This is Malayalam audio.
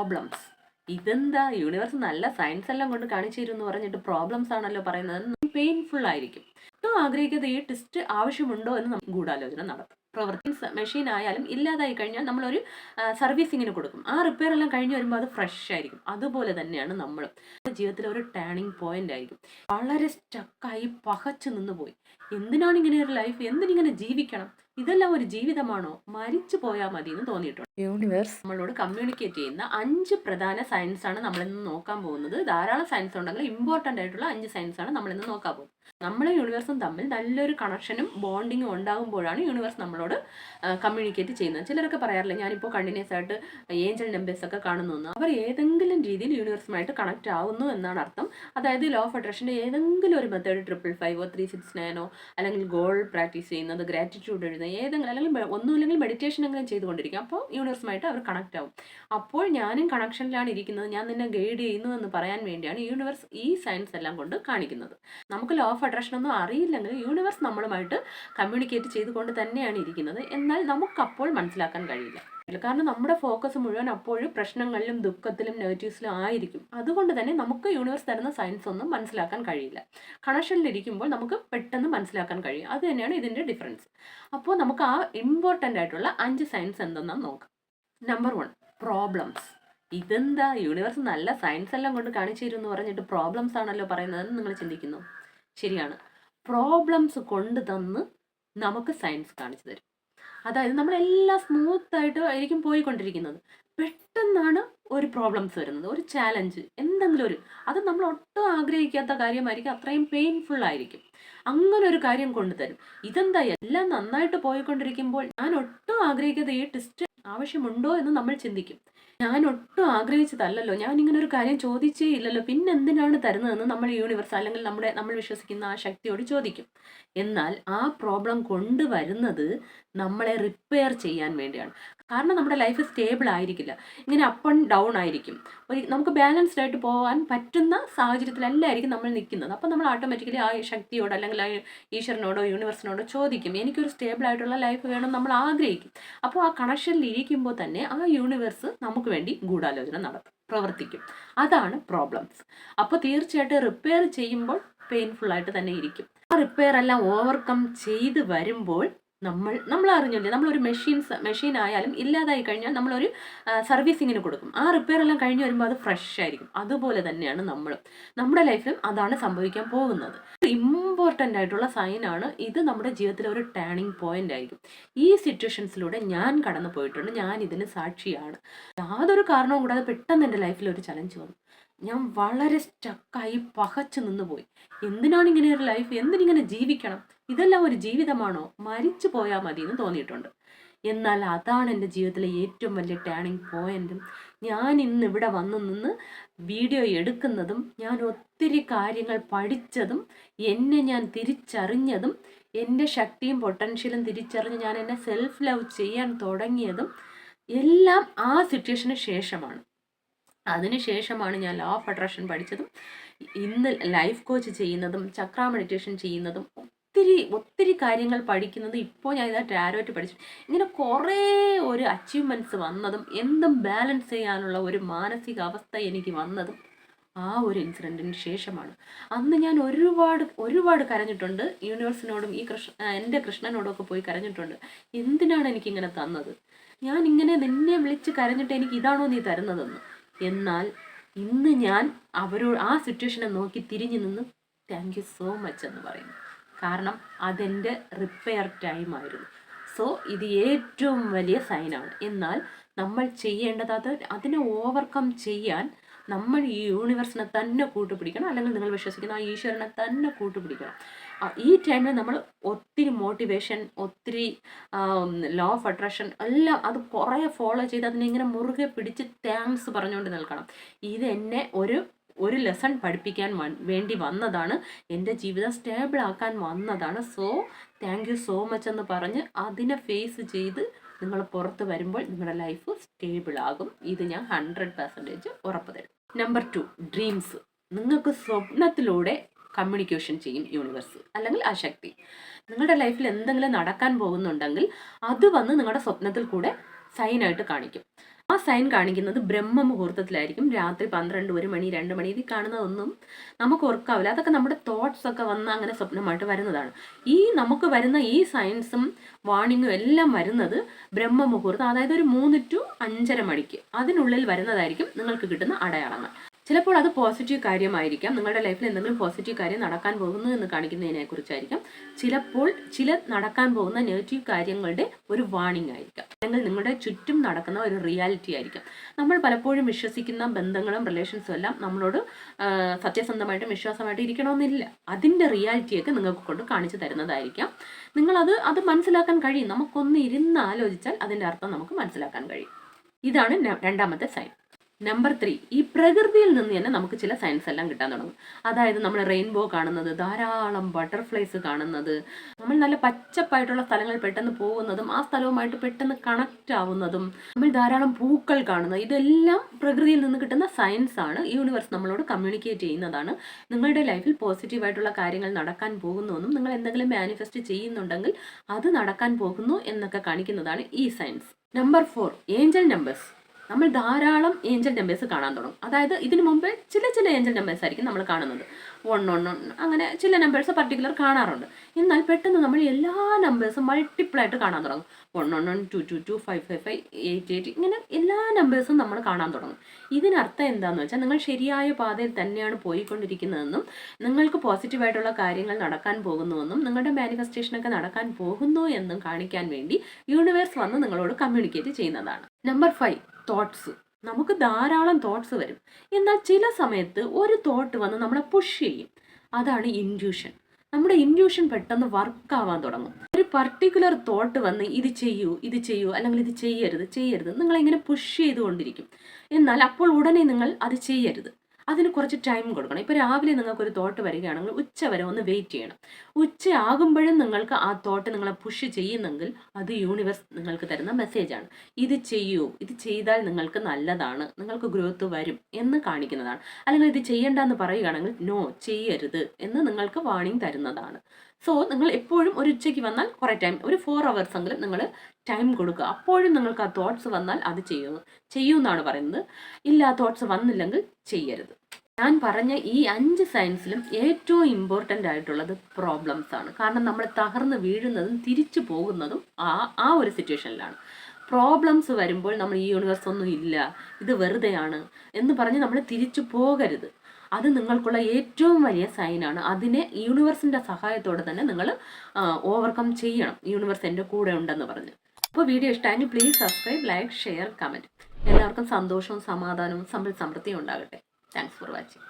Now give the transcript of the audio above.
പ്രോബ്ലംസ്. ഇതെന്താ യൂണിവേഴ്സ് നല്ല സയൻസ് എല്ലാം കൊണ്ട് കാണിച്ചു തരും എന്ന് പറഞ്ഞിട്ട് പ്രോബ്ലംസ് ആണല്ലോ പറയുന്നത്. പെയിൻഫുൾ ആയിരിക്കും. ഒട്ടും ആഗ്രഹിക്കാതെ ഈ ടെസ്റ്റ് ആവശ്യമുണ്ടോ എന്ന് നമുക്ക് ഗൂഢാലോചന നടത്തും. പ്രവർത്തി മെഷീൻ ആയാലും ഇല്ലാതായി കഴിഞ്ഞാൽ നമ്മളൊരു സർവീസിങ്ങിന് കൊടുക്കും. ആ റിപ്പയർ എല്ലാം കഴിഞ്ഞ് വരുമ്പോൾ അത് ഫ്രഷ് ആയിരിക്കും. അതുപോലെ തന്നെയാണ് നമ്മളും. ജീവിതത്തിലെ ഒരു ടേണിംഗ് പോയിന്റ് ആയിരിക്കും. വളരെ സ്റ്റക്കായി പകച്ചു നിന്ന് പോയി. എന്തിനാണ് ഇങ്ങനെ ഒരു ലൈഫ്? എന്തിനിങ്ങനെ ജീവിക്കണം? ഇതെല്ലാം ഒരു ജീവിതമാണോ? മരിച്ചു പോയാൽ മതി എന്ന് തോന്നിയിട്ടുണ്ട്. യൂണിവേഴ്സ് നമ്മളോട് കമ്മ്യൂണിക്കേറ്റ് ചെയ്യുന്ന 5 പ്രധാന സയൻസ് ആണ് നമ്മളിന്ന് നോക്കാൻ പോകുന്നത്. ധാരാളം സയൻസ് ഉണ്ടെങ്കിൽ ഇമ്പോർട്ടൻ്റ് ആയിട്ടുള്ള 5 സയൻസ് ആണ് നമ്മളിന്ന് നോക്കാൻ പോകുന്നത്. നമ്മളും യൂണിവേഴ്സും തമ്മിൽ നല്ലൊരു കണക്ഷനും ബോണ്ടിങ്ങും ഉണ്ടാകുമ്പോഴാണ് യൂണിവേഴ്സ് നമ്മളോട് കമ്മ്യൂണിക്കേറ്റ് ചെയ്യുന്നത്. ചിലരൊക്കെ പറയാറില്ല, ഞാനിപ്പോൾ കണ്ടിന്യൂസ് ആയിട്ട് ഏഞ്ചൽ നമ്പേഴ്സ് ഒക്കെ കാണുന്നു. അവർ ഏതെങ്കിലും രീതിയിൽ യൂണിവേഴ്സുമായിട്ട് കണക്ട് ആവുന്നു എന്നാണ് അർത്ഥം. അതായത് ലോ ഓഫ് അട്രാക്ഷൻ്റെ ഏതെങ്കിലും ഒരു മെത്തേഡ് 555 369 അല്ലെങ്കിൽ ഗോൾ പ്രാക്ടീസ് ചെയ്യുന്നത്, ഗ്രാറ്റിറ്റ്യൂഡ് എഴുതുന്നത്, ഏതെങ്കിലും അല്ലെങ്കിൽ ഒന്നുമില്ലെങ്കിൽ മെഡിറ്റേഷൻ എങ്കിലും ചെയ്തുകൊണ്ടിരിക്കും. അപ്പോൾ യൂണിവേഴ്സുമായിട്ട് അവർ കണക്ട് ആവും. അപ്പോൾ ഞാനും കണക്ഷനിലാണ് ഇരിക്കുന്നത്, ഞാൻ നിന്നെ ഗൈഡ് ചെയ്യുന്നു എന്ന് പറയാൻ വേണ്ടിയാണ് യൂണിവേഴ്സ് ഈ സയൻസ് എല്ലാം കൊണ്ട് കാണിക്കുന്നത്. നമുക്ക് ലോ ഓഫ് അട്രാക്ഷൻ ഒന്നും അറിയില്ലെങ്കിൽ യൂണിവേഴ്സ് നമ്മളുമായിട്ട് കമ്മ്യൂണിക്കേറ്റ് ചെയ്തുകൊണ്ട് തന്നെയാണ് ഇരിക്കുന്നത്. എന്നാൽ നമുക്കപ്പോൾ മനസ്സിലാക്കാൻ കഴിയില്ല. കാരണം നമ്മുടെ ഫോക്കസ് മുഴുവൻ അപ്പോഴും പ്രശ്നങ്ങളിലും ദുഃഖത്തിലും നെഗറ്റീവ്സിലും ആയിരിക്കും. അതുകൊണ്ട് തന്നെ നമുക്ക് യൂണിവേഴ്സ് തരുന്ന സയൻസ് ഒന്നും മനസ്സിലാക്കാൻ കഴിയില്ല. കണക്ഷനിലിരിക്കുമ്പോൾ നമുക്ക് പെട്ടെന്ന് മനസ്സിലാക്കാൻ കഴിയും. അത് തന്നെയാണ് ഇതിൻ്റെ ഡിഫറൻസ്. അപ്പോൾ നമുക്ക് ആ ഇമ്പോർട്ടൻ്റ് ആയിട്ടുള്ള 5 സയൻസ് എന്തെന്നാണ് നോക്കാം. Number 1, problems. ഇതെന്താ യൂണിവേഴ്സ് നല്ല സയൻസ് എല്ലാം കൊണ്ട് കാണിച്ചു തരും എന്ന് പറഞ്ഞിട്ട് പ്രോബ്ലംസ് ആണല്ലോ പറയുന്നതെന്ന് നിങ്ങൾ ചിന്തിക്കുന്നു. ശരിയാണ്. പ്രോബ്ലംസ് കൊണ്ട് തന്ന് നമുക്ക് സയൻസ് കാണിച്ചു തരും. അതായത് നമ്മളെല്ലാം സ്മൂത്തായിട്ട് ആയിരിക്കും പോയിക്കൊണ്ടിരിക്കുന്നത്. പെട്ടെന്നാണ് ഒരു പ്രോബ്ലംസ് വരുന്നത്, ഒരു ചാലഞ്ച്, എന്തെങ്കിലും അത് നമ്മൾ ഒട്ടും ആഗ്രഹിക്കാത്ത കാര്യമായിരിക്കും, അത്രയും പെയിൻഫുൾ ആയിരിക്കും. അങ്ങനെ ഒരു കാര്യം കൊണ്ടുതരും. ഇതെന്താ എല്ലാം നന്നായിട്ട് പോയിക്കൊണ്ടിരിക്കുമ്പോൾ ഞാൻ ഒട്ടും ആഗ്രഹിക്കാത്ത ഈ ടെസ്റ്റ് ആവശ്യമുണ്ടോ എന്ന് നമ്മൾ ചിന്തിക്കും. ഞാൻ ഒട്ടും ആഗ്രഹിച്ചതല്ലല്ലോ, ഞാൻ ഇങ്ങനെ ഒരു കാര്യം ചോദിച്ചേ ഇല്ലല്ലോ, പിന്നെ എന്തിനാണ് തരുന്നതെന്ന് നമ്മൾ യൂണിവേഴ്സ് അല്ലെങ്കിൽ നമ്മൾ വിശ്വസിക്കുന്ന ആ ശക്തിയോട് ചോദിക്കും. എന്നാൽ ആ പ്രോബ്ലം കൊണ്ടുവരുന്നത് നമ്മളെ റിപ്പയർ ചെയ്യാൻ വേണ്ടിയാണ്. കാരണം നമ്മുടെ ലൈഫ് സ്റ്റേബിൾ ആയിരിക്കില്ല, ഇങ്ങനെ അപ്പ് ആൻഡ് ഡൗൺ ആയിരിക്കും. നമുക്ക് ബാലൻസ്ഡ് ആയിട്ട് പോകാൻ പറ്റുന്ന സാഹചര്യത്തിലല്ലായിരിക്കും നമ്മൾ നിൽക്കുന്നത്. അപ്പോൾ നമ്മൾ ഓട്ടോമാറ്റിക്കലി ആ ശക്തിയോട് അല്ലെങ്കിൽ ആ ഈശ്വരനോടോ യൂണിവേഴ്സിനോടോ ചോദിക്കും, എനിക്കൊരു സ്റ്റേബിൾ ആയിട്ടുള്ള ലൈഫ് വേണം, നമ്മൾ ആഗ്രഹിക്കും. അപ്പോൾ ആ കണക്ഷനിൽ ഇരിക്കുമ്പോൾ തന്നെ ആ യൂണിവേഴ്സ് നമുക്ക് വേണ്ടി ഗൂഢാലോചന നടത്തും, പ്രവർത്തിക്കും. അതാണ് പ്രോബ്ലംസ്. അപ്പോൾ തീർച്ചയായിട്ടും റിപ്പയർ ചെയ്യുമ്പോൾ പെയിൻഫുൾ ആയിട്ട് തന്നെ ഇരിക്കും. ആ റിപ്പയർ എല്ലാം ഓവർകം ചെയ്ത് വരുമ്പോൾ നമ്മൾ അറിഞ്ഞില്ലേ, നമ്മളൊരു മെഷീൻ ആയാലും ഇല്ലാതായി കഴിഞ്ഞാൽ നമ്മളൊരു സർവീസിങ്ങിന് കൊടുക്കും. ആ റിപ്പയർ എല്ലാം കഴിഞ്ഞ് വരുമ്പോൾ അത് ഫ്രഷ് ആയിരിക്കും. അതുപോലെ തന്നെയാണ് നമ്മുടെ ലൈഫിലും അതാണ് സംഭവിക്കാൻ പോകുന്നത്. ഇമ്പോർട്ടൻ്റ് ആയിട്ടുള്ള സൈനാണ് ഇത്. നമ്മുടെ ജീവിതത്തിലെ ഒരു ടേണിംഗ് പോയിന്റ് ആയിരിക്കും. ഈ സിറ്റുവേഷൻസിലൂടെ ഞാൻ കടന്നു പോയിട്ടുണ്ട്, ഞാൻ ഇതിന് സാക്ഷിയാണ്. യാതൊരു കാരണവും കൂടാതെ പെട്ടെന്ന് എൻ്റെ ലൈഫിൽ ഒരു ചലഞ്ച് വന്നു. ഞാൻ വളരെ സ്റ്റക്കായി പകച്ചു നിന്ന് പോയി. എന്തിനാണ് ഇങ്ങനെ ഒരു ലൈഫ്? എന്തിനിങ്ങനെ ജീവിക്കണം? ഇതെല്ലാം ഒരു ജീവിതമാണോ? മരിച്ചു പോയാൽ മതി എന്ന് തോന്നിയിട്ടുണ്ട്. എന്നാൽ അതാണ് എൻ്റെ ജീവിതത്തിലെ ഏറ്റവും വലിയ ടേണിംഗ് പോയിന്റും. ഞാൻ ഇന്ന് ഇവിടെ വന്നു നിന്ന് വീഡിയോ എടുക്കുന്നതും, ഞാൻ ഒത്തിരി കാര്യങ്ങൾ പഠിച്ചതും, എന്നെ ഞാൻ തിരിച്ചറിഞ്ഞതും, എൻ്റെ ശക്തിയും പൊട്ടൻഷ്യലും തിരിച്ചറിഞ്ഞ് ഞാൻ എന്നെ സെൽഫ് ലവ് ചെയ്യാൻ തുടങ്ങിയതും എല്ലാം ആ സിറ്റുവേഷന് ശേഷമാണ്. അതിനുശേഷമാണ് ഞാൻ ലോ ഓഫ് അട്രാക്ഷൻ പഠിച്ചതും ഇന്ന് ലൈഫ് കോച്ച് ചെയ്യുന്നതും ചക്ര മെഡിറ്റേഷൻ ചെയ്യുന്നതും ഒത്തിരി കാര്യങ്ങൾ പഠിക്കുന്നത്. ഇപ്പോൾ ഞാൻ ഇതാ ടാരോറ്റ് പഠിച്ചു. ഇങ്ങനെ കുറേ ഒരു അച്ചീവ്മെൻറ്റ്സ് വന്നതും എന്തും ബാലൻസ് ചെയ്യാനുള്ള ഒരു മാനസികാവസ്ഥ എനിക്ക് വന്നതും ആ ഒരു ഇൻസിഡൻറ്റിന് ശേഷമാണ്. അന്ന് ഞാൻ ഒരുപാട് കരഞ്ഞിട്ടുണ്ട്. യൂണിവേഴ്സിനോടും എൻ്റെ കൃഷ്ണനോടും ഒക്കെ പോയി കരഞ്ഞിട്ടുണ്ട്. എന്തിനാണ് എനിക്കിങ്ങനെ തന്നത്? ഞാൻ ഇങ്ങനെ നിന്നെ വിളിച്ച് കരഞ്ഞിട്ട് എനിക്ക് ഇതാണോ നീ തരുന്നതെന്ന്. എന്നാൽ ഇന്ന് ഞാൻ ആ സിറ്റുവേഷനെ നോക്കി തിരിഞ്ഞു നിന്ന് താങ്ക് യു സോ മച്ച് എന്ന് പറയുന്നു. കാരണം അതെൻ്റെ റിപ്പയർ ടൈമായിരുന്നു. സോ ഇത് ഏറ്റവും വലിയ സൈനാണ്. എന്നാൽ നമ്മൾ ചെയ്യേണ്ടത് അതിനെ ഓവർകം ചെയ്യാൻ നമ്മൾ ഈ യൂണിവേഴ്സിനെ തന്നെ കൂട്ടുപിടിക്കണം, അല്ലെങ്കിൽ നിങ്ങൾ വിശ്വസിക്കുന്ന ആ ഈശ്വരനെ തന്നെ കൂട്ടുപിടിക്കണം. ഈ ടൈമിൽ നമ്മൾ ഒത്തിരി മോട്ടിവേഷൻ, ഒത്തിരി ലോ ഓഫ് അട്രാക്ഷൻ എല്ലാം അത് കുറേ ഫോളോ ചെയ്ത് അതിനെ ഇങ്ങനെ മുറുകെ പിടിച്ച് താങ്ക്സ് പറഞ്ഞുകൊണ്ട് നിൽക്കണം. ഇത് എന്നെ ഒരു ലെസൺ പഠിപ്പിക്കാൻ വേണ്ടി വന്നതാണ്, എൻ്റെ ജീവിതം സ്റ്റേബിൾ ആക്കാൻ വന്നതാണ്. So thank you so much എന്ന് പറഞ്ഞ് അതിനെ ഫേസ് ചെയ്ത് നിങ്ങൾ പുറത്ത് വരുമ്പോൾ നിങ്ങളുടെ ലൈഫ് സ്റ്റേബിൾ ആകും. ഇത് ഞാൻ 100% ഉറപ്പ് തരും. Number 2, dreams. നിങ്ങൾക്ക് സ്വപ്നത്തിലൂടെ കമ്മ്യൂണിക്കേഷൻ ചെയ്യും യൂണിവേഴ്സ് അല്ലെങ്കിൽ ആ ശക്തി. നിങ്ങളുടെ ലൈഫിൽ എന്തെങ്കിലും നടക്കാൻ പോകുന്നുണ്ടെങ്കിൽ അത് വന്ന് നിങ്ങളുടെ സ്വപ്നത്തിൽ കൂടെ സൈനായിട്ട് കാണിക്കും. ആ സൈൻ കാണിക്കുന്നത് ബ്രഹ്മ മുഹൂർത്തത്തിലായിരിക്കും. രാത്രി 12, 1 മണി, 2 മണി ഇതിൽ കാണുന്നതൊന്നും നമുക്ക് ഓർക്കാവില്ല. അതൊക്കെ നമ്മുടെ തോട്ട്സ് ഒക്കെ വന്ന് അങ്ങനെ സ്വപ്നമായിട്ട് വരുന്നതാണ്. നമുക്ക് വരുന്ന ഈ സയൻസും വാണിങ്ങും എല്ലാം വരുന്നത് ബ്രഹ്മ മുഹൂർത്തം, അതായത് ഒരു 3 to 5:30 മണിക്ക് അതിനുള്ളിൽ വരുന്നതായിരിക്കും നിങ്ങൾക്ക് കിട്ടുന്ന അടയാളങ്ങൾ. ചിലപ്പോൾ അത് പോസിറ്റീവ് കാര്യമായിരിക്കാം, നിങ്ങളുടെ ലൈഫിൽ എന്തെങ്കിലും പോസിറ്റീവ് കാര്യം നടക്കാൻ പോകുന്നു എന്ന് കാണിക്കുന്നതിനെ കുറിച്ചായിരിക്കാം. ചിലപ്പോൾ ചില നടക്കാൻ പോകുന്ന നെഗറ്റീവ് കാര്യങ്ങളുടെ ഒരു വാണിംഗ് ആയിരിക്കാം, അല്ലെങ്കിൽ നിങ്ങളുടെ ചുറ്റും നടക്കുന്ന ഒരു റിയാലിറ്റി ആയിരിക്കാം. നമ്മൾ പലപ്പോഴും വിശ്വസിക്കുന്ന ബന്ധങ്ങളും റിലേഷൻസും എല്ലാം നമ്മളോട് സത്യസന്ധമായിട്ടും വിശ്വാസമായിട്ടും ഇരിക്കണമെന്നില്ല. അതിൻ്റെ റിയാലിറ്റിയൊക്കെ നിങ്ങൾക്ക് കൊണ്ട് കാണിച്ചു തരുന്നതായിരിക്കാം. അത് മനസ്സിലാക്കാൻ കഴിയും. നമുക്കൊന്ന് ഇരുന്ന് ആലോചിച്ചാൽ അതിൻ്റെ അർത്ഥം നമുക്ക് മനസ്സിലാക്കാൻ കഴിയും. ഇതാണ് രണ്ടാമത്തെ സൈൻ. നമ്പർ 3, ഈ പ്രകൃതിയിൽ നിന്ന് തന്നെ നമുക്ക് ചില സയൻസ് എല്ലാം കിട്ടാൻ തുടങ്ങും. അതായത് നമ്മൾ റെയിൻബോ കാണുന്നത്, ധാരാളം ബട്ടർഫ്ലൈസ് കാണുന്നത്, നമ്മൾ നല്ല പച്ചപ്പായിട്ടുള്ള സ്ഥലങ്ങളിൽ പെട്ടെന്ന് പോകുന്നതും ആ സ്ഥലവുമായിട്ട് പെട്ടെന്ന് കണക്റ്റ് ആവുന്നതും, നമ്മൾ ധാരാളം പൂക്കൾ കാണുന്നത്, ഇതെല്ലാം പ്രകൃതിയിൽ നിന്ന് കിട്ടുന്ന സയൻസ് ആണ്. യൂണിവേഴ്സ് നമ്മളോട് കമ്മ്യൂണിക്കേറ്റ് ചെയ്യുന്നതാണ്. നിങ്ങളുടെ ലൈഫിൽ പോസിറ്റീവായിട്ടുള്ള കാര്യങ്ങൾ നടക്കാൻ പോകുന്നുവെന്നും നിങ്ങൾ എന്തെങ്കിലും മാനിഫെസ്റ്റ് ചെയ്യുന്നുണ്ടെങ്കിൽ അത് നടക്കാൻ പോകുന്നു എന്നൊക്കെ കാണിക്കുന്നതാണ് ഈ സയൻസ്. Number 4, Angel numbers. നമ്മൾ ധാരാളം ഏഞ്ചൽ നമ്പേഴ്സ് കാണാൻ തുടങ്ങും. അതായത് ഇതിനു മുമ്പ് ചില ഏഞ്ചൽ നമ്പേഴ്സ് ആയിരിക്കും നമ്മൾ കാണുന്നത്, 1 അങ്ങനെ ചില നമ്പേഴ്സ് പർട്ടിക്കുലർ കാണാറുണ്ട്. എന്നാൽ പെട്ടെന്ന് നമ്മൾ എല്ലാ നമ്പേഴ്സും മൾട്ടിപ്പിൾ ആയിട്ട് കാണാൻ തുടങ്ങും. 111, 222, 555, 88 ഇങ്ങനെ എല്ലാ നമ്പേഴ്സും നമ്മൾ കാണാൻ തുടങ്ങും. ഇതിനർത്ഥം എന്താണെന്ന് വെച്ചാൽ നിങ്ങൾ ശരിയായ പാതയിൽ തന്നെയാണ് പോയിക്കൊണ്ടിരിക്കുന്നതെന്നും നിങ്ങൾക്ക് പോസിറ്റീവായിട്ടുള്ള കാര്യങ്ങൾ നടക്കാൻ പോകുന്നുവെന്നും നിങ്ങളുടെ മാനിഫെസ്റ്റേഷനൊക്കെ നടക്കാൻ പോകുന്നു എന്നും കാണിക്കാൻ വേണ്ടി യൂണിവേഴ്സ് വന്ന് നിങ്ങളോട് കമ്മ്യൂണിക്കേറ്റ് ചെയ്യുന്നതാണ്. Number 5, thoughts. നമുക്ക് ധാരാളം തോട്ട്സ് വരും. എന്നാൽ ചില സമയത്ത് ഒരു തോട്ട് വന്ന് നമ്മളെ പുഷ് ചെയ്യും. അതാണ് ഇൻറ്റ്യൂഷൻ. നമ്മുടെ ഇൻറ്റ്യൂഷൻ പെട്ടെന്ന് വർക്ക് ആവാൻ തുടങ്ങും. ഒരു പർട്ടിക്കുലർ തോട്ട് വന്ന് ഇത് ചെയ്യൂ അല്ലെങ്കിൽ ഇത് ചെയ്യരുത് നിങ്ങളിങ്ങനെ പുഷ് ചെയ്തുകൊണ്ടിരിക്കും. എന്നാൽ അപ്പോൾ ഉടനെ നിങ്ങൾ അത് ചെയ്യരുത്. അതിന് കുറച്ച് ടൈം കൊടുക്കണം. ഇപ്പോൾ രാവിലെ നിങ്ങൾക്കൊരു തോട്ട് വരികയാണെങ്കിൽ ഉച്ച വരെ ഒന്ന് വെയിറ്റ് ചെയ്യണം. ഉച്ചയാകുമ്പോഴും നിങ്ങൾക്ക് ആ തോട്ട് നിങ്ങളെ പുഷ് ചെയ്യുന്നെങ്കിൽ അത് യൂണിവേഴ്സ് നിങ്ങൾക്ക് തരുന്ന മെസ്സേജാണ്. ഇത് ചെയ്യൂ, ഇത് ചെയ്താൽ നിങ്ങൾക്ക് നല്ലതാണ്, നിങ്ങൾക്ക് ഗ്രോത്ത് വരും എന്ന് കാണിക്കുന്നതാണ്. അല്ലെങ്കിൽ ഇത് ചെയ്യണ്ടെന്ന് പറയുകയാണെങ്കിൽ നോ, ചെയ്യരുത് എന്ന് നിങ്ങൾക്ക് വാണിംഗ് തരുന്നതാണ്. സോ നിങ്ങൾ എപ്പോഴും ഒരു ഉച്ചയ്ക്ക് വന്നാൽ കുറേ ടൈം, ഒരു 4 hours എങ്കിലും നിങ്ങൾ ടൈം കൊടുക്കുക. അപ്പോഴും നിങ്ങൾക്ക് ആ തോട്ട്സ് വന്നാൽ അത് ചെയ്യൂ എന്നാണ് പറയുന്നത്. ഇല്ല, തോട്ട്സ് വന്നില്ലെങ്കിൽ ചെയ്യരുത്. ഞാൻ പറഞ്ഞ ഈ 5 സയൻസിലും ഏറ്റവും ഇമ്പോർട്ടൻ്റ് ആയിട്ടുള്ളത് പ്രോബ്ലംസ് ആണ്. കാരണം നമ്മൾ തകർന്ന് വീഴുന്നതും തിരിച്ചു പോകുന്നതും ആ ഒരു സിറ്റുവേഷനിലാണ്. പ്രോബ്ലംസ് വരുമ്പോൾ നമ്മൾ ഈ യൂണിവേഴ്സ് ഒന്നും ഇല്ല, ഇത് വെറുതെയാണ് എന്ന് പറഞ്ഞ് നമ്മൾ തിരിച്ചു പോകരുത്. അത് നിങ്ങൾക്കുള്ള ഏറ്റവും വലിയ സൈനാണ്. അതിനെ യൂണിവേഴ്സിൻ്റെ സഹായത്തോടെ തന്നെ നിങ്ങൾ ഓവർകം ചെയ്യണം. യൂണിവേഴ്സ് എൻ്റെ കൂടെ ഉണ്ടെന്ന് പറഞ്ഞ്. അപ്പോൾ വീഡിയോ ഇഷ്ടമായെങ്കിൽ please subscribe, like, share, comment. എല്ലാവർക്കും സന്തോഷവും സമാധാനവും സമ്പൽ സമൃദ്ധിയും ഉണ്ടാകട്ടെ. Thanks for watching.